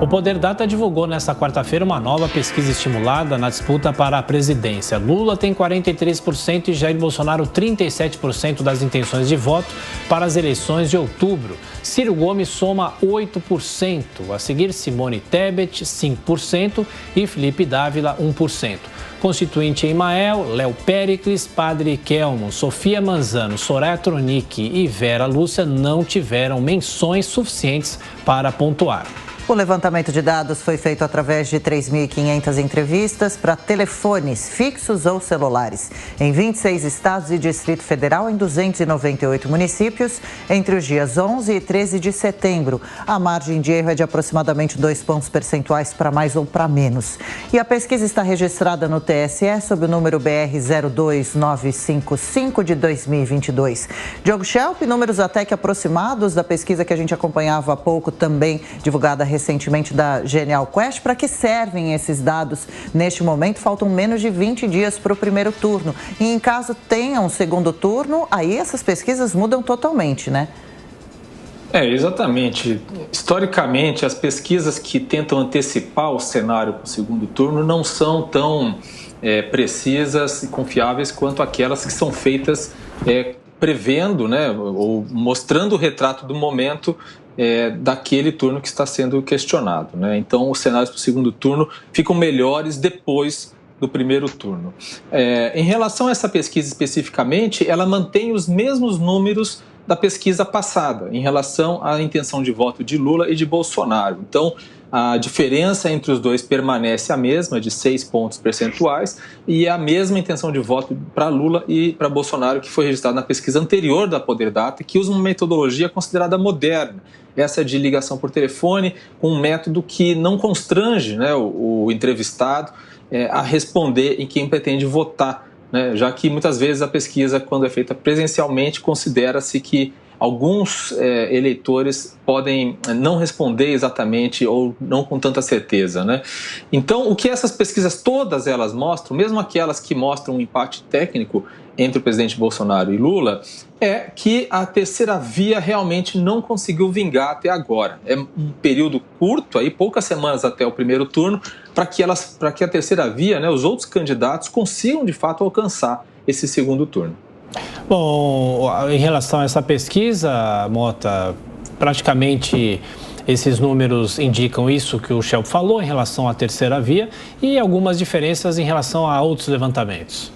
O Poder Data divulgou nesta quarta-feira uma nova pesquisa estimulada na disputa para a presidência. Lula tem 43% e Jair Bolsonaro 37% das intenções de voto para as eleições de outubro. Ciro Gomes soma 8%, a seguir Simone Tebet 5% e Felipe Dávila 1%. Constituinte Emael, Léo Péricles, Padre Kelmo, Sofia Manzano, Soraya Tronic e Vera Lúcia não tiveram menções suficientes para pontuar. O levantamento de dados foi feito através de 3.500 entrevistas para telefones fixos ou celulares em 26 estados e Distrito Federal em 298 municípios entre os dias 11 e 13 de setembro. A margem de erro é de aproximadamente 2 pontos percentuais para mais ou para menos. E a pesquisa está registrada no TSE sob o número BR 02955 de 2022. Diogo Schelp, números até que aproximados da pesquisa que a gente acompanhava há pouco, também divulgada recentemente da Genial Quest. Para que servem esses dados neste momento? Faltam menos de 20 dias para o primeiro turno. E em caso tenha um segundo turno, aí essas pesquisas mudam totalmente, né? Exatamente. Historicamente, as pesquisas que tentam antecipar o cenário para o segundo turno não são tão precisas e confiáveis quanto aquelas que são feitas prevendo, né, ou mostrando o retrato do momento daquele turno que está sendo questionado, né? Então, os cenários para o segundo turno ficam melhores depois do primeiro turno. Em relação a essa pesquisa especificamente, ela mantém os mesmos números da pesquisa passada, em relação à intenção de voto de Lula e de Bolsonaro. Então, a diferença entre os dois permanece a mesma, de 6 pontos percentuais, e é a mesma intenção de voto para Lula e para Bolsonaro que foi registrada na pesquisa anterior da Poder Data, que usa uma metodologia considerada moderna, essa de ligação por telefone, com um método que não constrange, né, o entrevistado a responder em quem pretende votar, né, já que muitas vezes a pesquisa, quando é feita presencialmente, considera-se que alguns eleitores podem não responder exatamente ou não com tanta certeza, né? Então, o que essas pesquisas todas elas mostram, mesmo aquelas que mostram um empate técnico entre o presidente Bolsonaro e Lula, é que a terceira via realmente não conseguiu vingar até agora. É um período curto, aí, poucas semanas até o primeiro turno, para que a terceira via, né, os outros candidatos, consigam de fato alcançar esse segundo turno. Bom, em relação a essa pesquisa, Mota, praticamente esses números indicam isso que o Schelp falou em relação à terceira via e algumas diferenças em relação a outros levantamentos.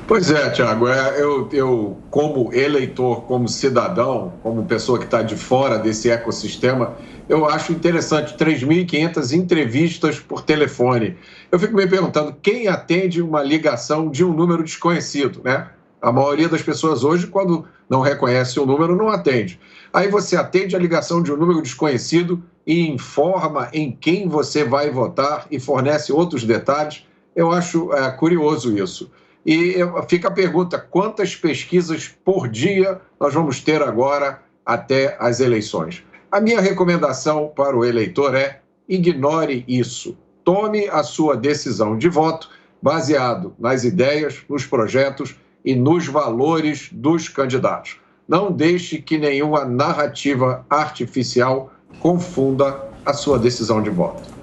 Pois é, Tiago, eu como eleitor, como cidadão, como pessoa que está de fora desse ecossistema, eu acho interessante 3.500 entrevistas por telefone. Eu fico me perguntando quem atende uma ligação de um número desconhecido, né? A maioria das pessoas hoje, quando não reconhece o número, não atende. Aí você atende a ligação de um número desconhecido e informa em quem você vai votar e fornece outros detalhes. Eu acho curioso isso. E fica a pergunta, quantas pesquisas por dia nós vamos ter agora até as eleições? A minha recomendação para o eleitor é ignore isso. Tome a sua decisão de voto baseado nas ideias, nos projetos e nos valores dos candidatos. Não deixe que nenhuma narrativa artificial confunda a sua decisão de voto.